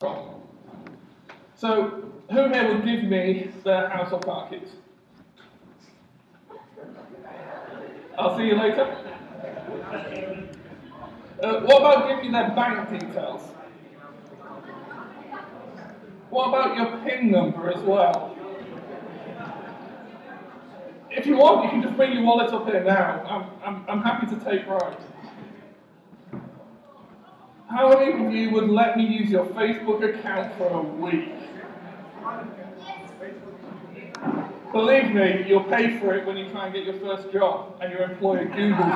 So, who here would give me their house or car keys? I'll see you later. What about giving you their bank details? What about your PIN number as well? If you want, you can just bring your wallet up here now. I'm happy to take rides. How many of you would let me use your Facebook account for a week? Believe me, you'll pay for it when you try and get your first job and your employer Googles you.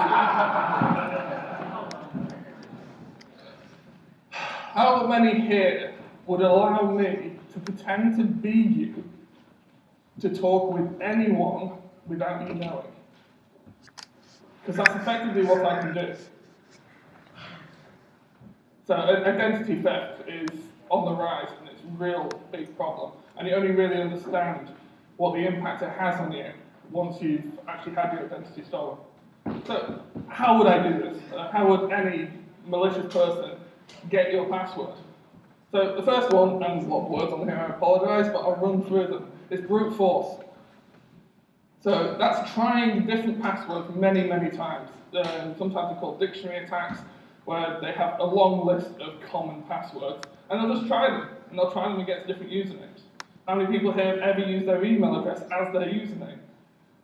How many here would allow me to pretend to be you to talk with anyone without you knowing? Because that's effectively what I can do. So identity theft is on the rise, and it's a real big problem. And you only really understand what the impact it has on you once you've actually had your identity stolen. So how would I do this? How would any malicious person get your password? So the first one, and there's a lot of words on here, I apologise, but I'll run through them, is brute force. So that's trying different passwords many, many times. Sometimes they're called dictionary attacks, where they have a long list of common passwords, and they'll just try them, and they'll try them against different usernames. How many people here have ever used their email address as their username?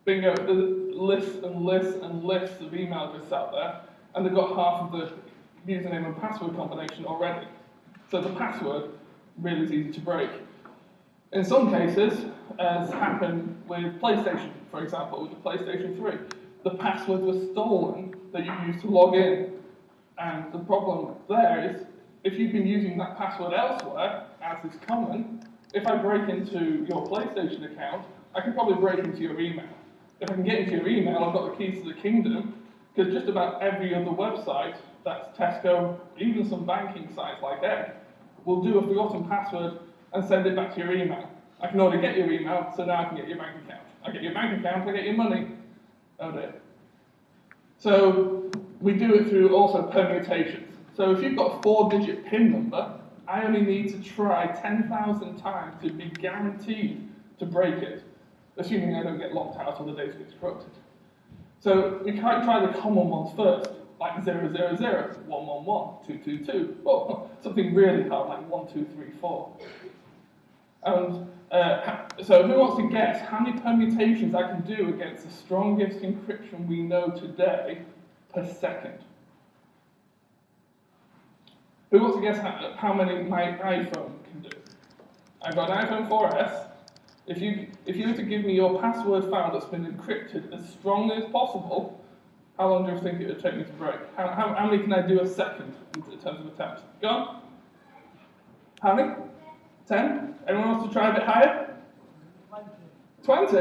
Bingo, there's lists and lists and lists of email addresses out there, and they've got half of the username and password combination already. So the password really is easy to break. In some cases, as happened with PlayStation, for example, with the PlayStation 3, the passwords were stolen that you used to log in. And the problem there is, if you've been using that password elsewhere, as is common, if I break into your PlayStation account, I can probably break into your email. If I can get into your email, I've got the keys to the kingdom, because just about every other website, that's Tesco, even some banking sites like Egg, will do a forgotten password and send it back to your email. I can already get your email, so now I can get your bank account. I get your bank account, I get your money. Oh dear. So we do it through also permutations. So if you've got a 4-digit PIN number, I only need to try 10,000 times to be guaranteed to break it, assuming I don't get locked out or the data gets corrupted. So we can't try the common ones first, like 000, 111, 222, or something really hard like 1234. And so who wants to guess how many permutations I can do against the strongest encryption we know today per second? Who wants to guess how many my iPhone can do? I've got an iPhone 4S. If you were to give me your password file that's been encrypted as strongly as possible, how long do you think it would take me to break? How many can I do a second in terms of attempts? Go on. How many? 10? Anyone wants to try a bit higher? 20?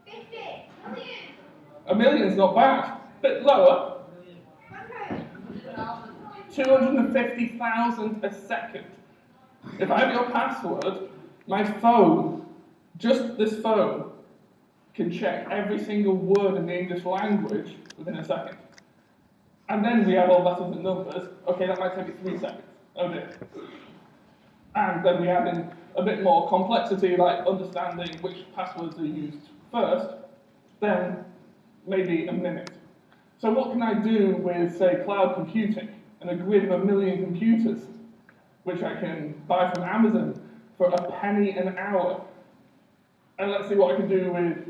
50. A million's not bad. A bit lower. 250,000 a second. If I have your password, my phone, just this phone, can check every single word in the English language within a second. And then we add all letters and numbers. Okay, that might take me 3 seconds. Oh dear. And then we add in a bit more complexity, like understanding which passwords are used first, then maybe a minute. So what can I do with, say, cloud computing and a grid of 1 million computers, which I can buy from Amazon for a penny an hour? And let's see what I can do with,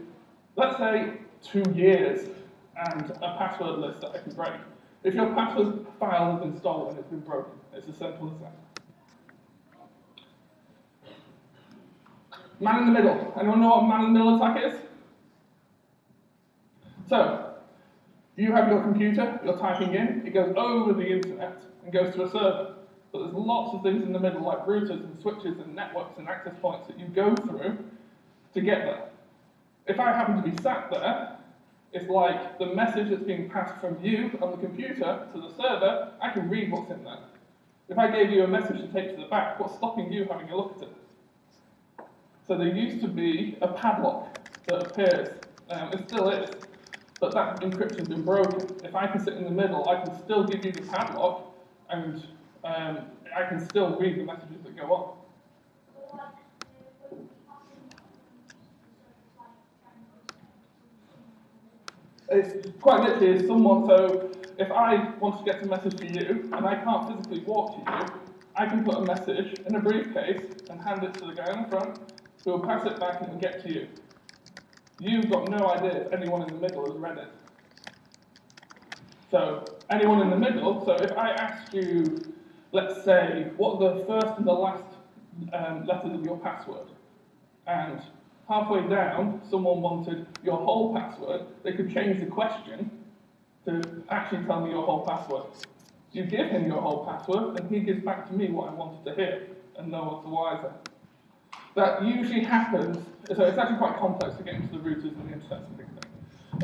let's say, 2 years and a password list that I can break. If your password file has been stolen, it's been broken. It's as simple as that. Man in the middle. Anyone know what a man in the middle attack is? So, you have your computer, you're typing in, it goes over the internet and goes to a server. But there's lots of things in the middle, like routers and switches and networks and access points that you go through to get there. If I happen to be sat there, it's like the message that's being passed from you on the computer to the server, I can read what's in there. If I gave you a message to take to the back, what's stopping you having a look at it? So there used to be a padlock that appears, it still is, but that encryption's been broken. If I can sit in the middle, I can still give you the padlock, and I can still read the messages that go on. It's quite literally as someone, so if I want to get a message to you and I can't physically walk to you, I can put a message in a briefcase and hand it to the guy in the front who will pass it back and it will get to you. You've got no idea if anyone in the middle has read it. So anyone in the middle, so if I ask you, let's say, what are the first and the last letters of your password, and halfway down, someone wanted your whole password, they could change the question to actually tell me your whole password. You give him your whole password, and he gives back to me what I wanted to hear, and no one's the wiser. That usually happens, so it's actually quite complex to get into the routers and the internet and things.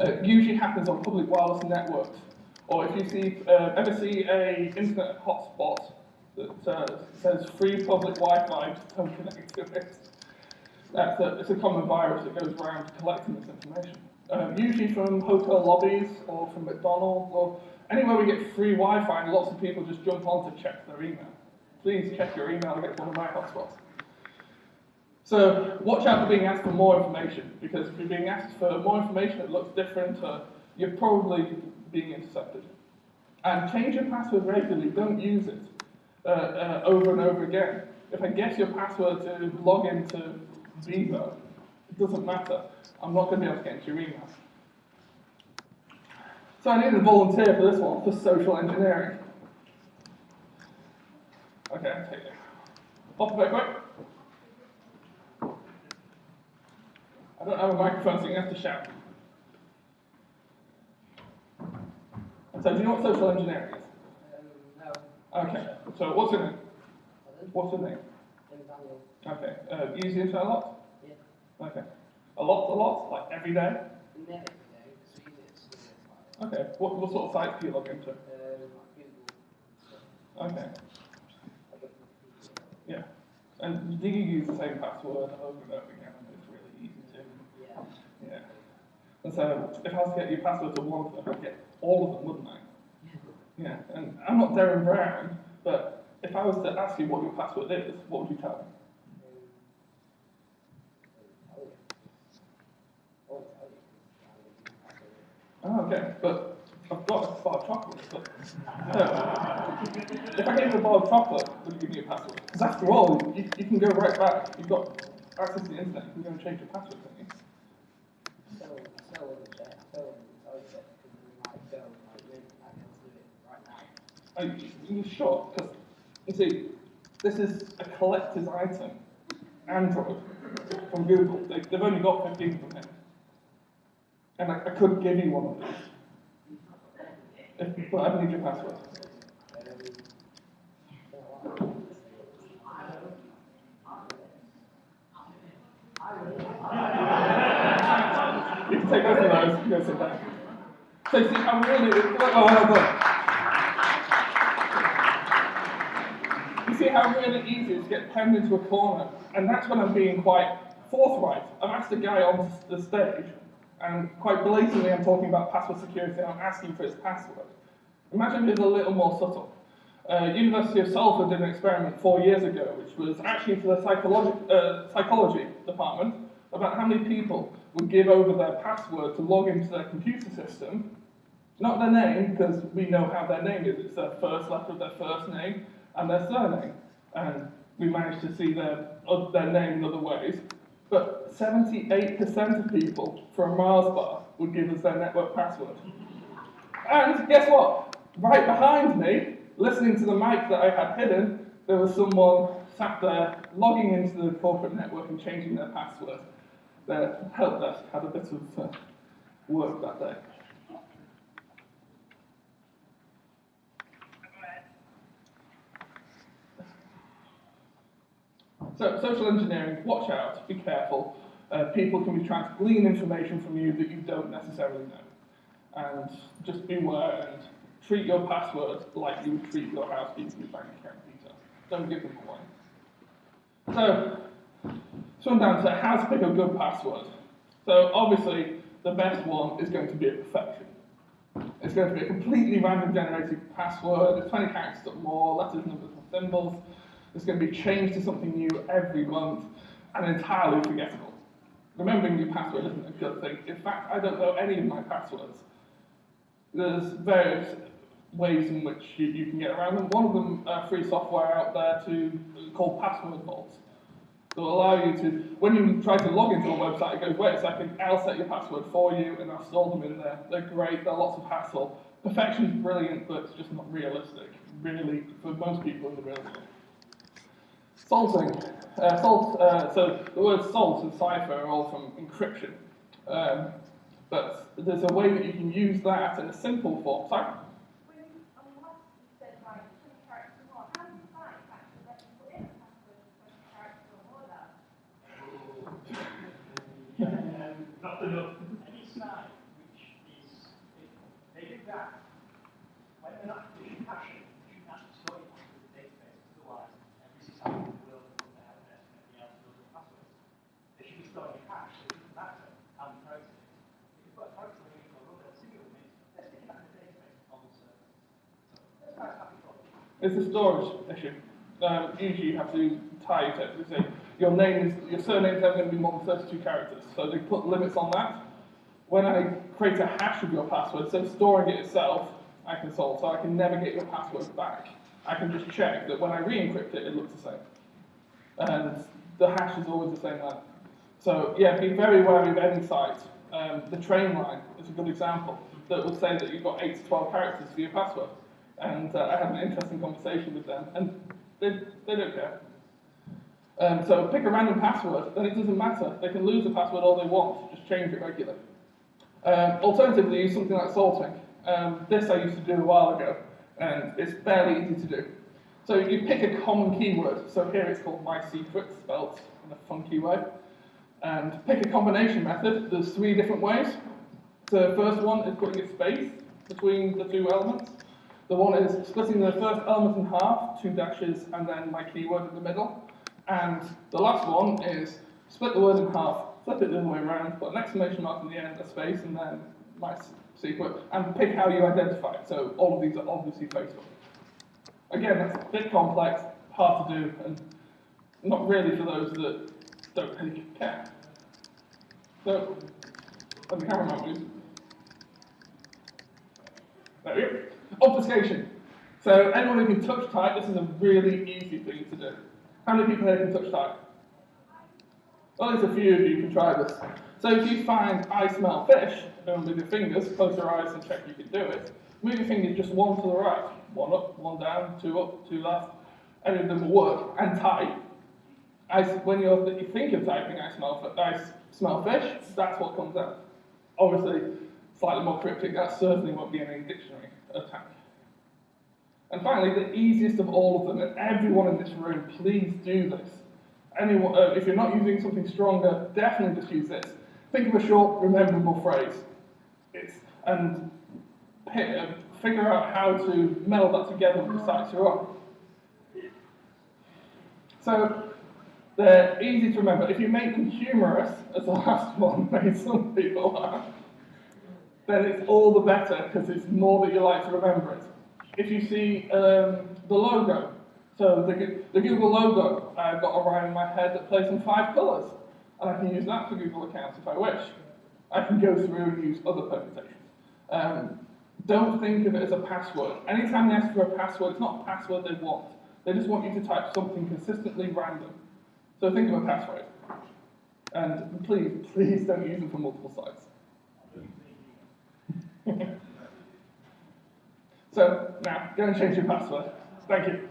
It usually happens on public wireless networks, or if you see, ever see a internet hotspot that says free public Wi-Fi, don't connect to it. It's a common virus that goes around collecting this information. Usually from hotel lobbies or from McDonald's or anywhere we get free Wi-Fi and lots of people just jump on to check their email. Please check your email to get one of my hotspots. So watch out for being asked for more information, because if you're being asked for more information that looks different, you're probably being intercepted. And change your password regularly, don't use it over and over again. If I guess your password to log into Vivo, it doesn't matter. I'm not going to be able to get into your email. So I need a volunteer for this one, for social engineering. Okay, I'll take it. Off a bit quick. I don't have a microphone, so you have to shout. So do you know what social engineering is? No. Okay, so what's your name? Pardon? What's your name? Daniel. Okay, use the internet a lot? Yeah. Okay. A lot, like every day? Never every day, because we use it to Okay, what sort of sites do you log into? like Google. Okay, I got yeah. And do you use the same password over and over again? It's really easy to. Yeah. Yeah. And so, if I was to get your password to one of them, I'd get all of them, wouldn't I? Yeah, and I'm not Darren Brown, but if I was to ask you what your password is, what would you tell me? Oh, okay, but I've got a bar of chocolate. But, if I gave you a bar of chocolate, would you give me a password? Because after all, you can go right back. You've got access to the internet. You can go and change your password, can't you? So wouldn't check. So wouldn't check, because we might go, like, maybe I can do it right now. Are you sure? Because, you see, this is a collector's item. Android from Google. They've only got 15 of them here. And I could give you one of these. But I need your password. You can take both of those and go sit down. So you see how really, well done. You see how really easy it is to get penned into a corner. And that's when I'm being quite forthright. I've asked a guy on the stage, and quite blatantly I'm talking about password security, and I'm asking for his password. Imagine if it was a little more subtle. University of Salford did an experiment 4 years ago, which was actually for the psychology department, about how many people would give over their password to log into their computer system. Not their name, because we know how their name is. It's their first letter of their first name and their surname. And we managed to see their name in other ways. But 78% of people for a Mars bar would give us their network password. And guess what? Right behind me, listening to the mic that I had hidden, there was someone sat there logging into the corporate network and changing their password. Their help desk had a bit of work that day. So, social engineering, watch out, be careful. People can be trying to glean information from you that you don't necessarily know. And just beware and treat your password like you would treat your housekeeping bank account details. Don't give them away. So, swing down to how to pick a good password. So, obviously, the best one is going to be a perfection. It's going to be a completely random generated password. It's 20 characters or more, letters, numbers, symbols. It's going to be changed to something new every month and entirely forgettable. Remembering your password isn't a good thing. In fact, I don't know any of my passwords. There's various ways in which you can get around them. One of them, free software out there called Password Vaults. That will allow you to, when you try to log into a website, it goes, wait a second, I'll set your password for you, and I'll store them in there. They're great, they're lots of hassle. Perfection's brilliant, but it's just not realistic, really, for most people in the real world. Salting. So the words salt and cipher are all from encryption. But there's a way that you can use that in a simple form. Sorry? Not enough. Any site which is, they do that, when they're not actually caching, they shouldn't actually store it onto the database, otherwise every society in the world will put their help desk and everything else knows the passwords. They should be storing a cache, so you can matter how many characters it is. If you've got a character that you can run a single minute, let's stick it back in the database on the server. So that's happy for you. It's a storage issue. Usually you have to tie it to say your surname is never going to be more than 32 characters. So they put limits on that. When I create a hash of your password, instead of storing it itself, I can solve. So I can never get your password back. I can just check that when I re-encrypt it, it looks the same. And the hash is always the same length. So yeah, be very wary of any site. The train line is a good example that will say that you've got 8 to 12 characters for your password. And I had an interesting conversation with them, and they don't care. So pick a random password, then it doesn't matter. They can lose the password all they want, just change it regularly. Alternatively, use something like salting. This I used to do a while ago, and it's fairly easy to do. So you pick a common keyword. So here it's called My Secret, spelled in a funky way. And pick a combination method. There's 3 different ways. The first one is putting a space between the 2 elements. The one is splitting the first element in half, 2 dashes, and then my keyword in the middle. And the last one is split the word in half, flip it the other way around, put an exclamation mark in the end, a space, and then my secret, and pick how you identify it. So all of these are obviously Facebook. Again, that's a bit complex, hard to do, and not really for those that don't really care. So, let the camera move. There we go. Obfuscation. So anyone who can touch type, this is a really easy thing to do. How many people here can touch type? Well, there's a few of you who can try this. So if you find I smell fish, with your fingers, close your eyes and check you can do it. Move your fingers just 1 to the right, 1 up, 1 down, 2 up, 2 left. Any of them will work. And type. When you think of typing I smell fish, that's what comes out. Obviously, slightly more cryptic, that certainly won't be in any dictionary attack. And finally, the easiest of all of them, and everyone in this room, please do this. Anyone, if you're not using something stronger, definitely just use this. Think of a short, rememberable phrase. And figure out how to meld that together with the sites you're on. So, they're easy to remember. If you make them humorous, as the last one made some people are, then it's all the better, because it's more that you like to remember it. If you see the logo, so the Google logo, I've got a rhyme in my head that plays in 5 colours, and I can use that for Google accounts if I wish. I can go through and use other permutations. Don't think of it as a password. Anytime they ask for a password, it's not a password they want. They just want you to type something consistently random. So think of a passphrase. And please don't use them for multiple sites. So, now, go and change your password. Thank you.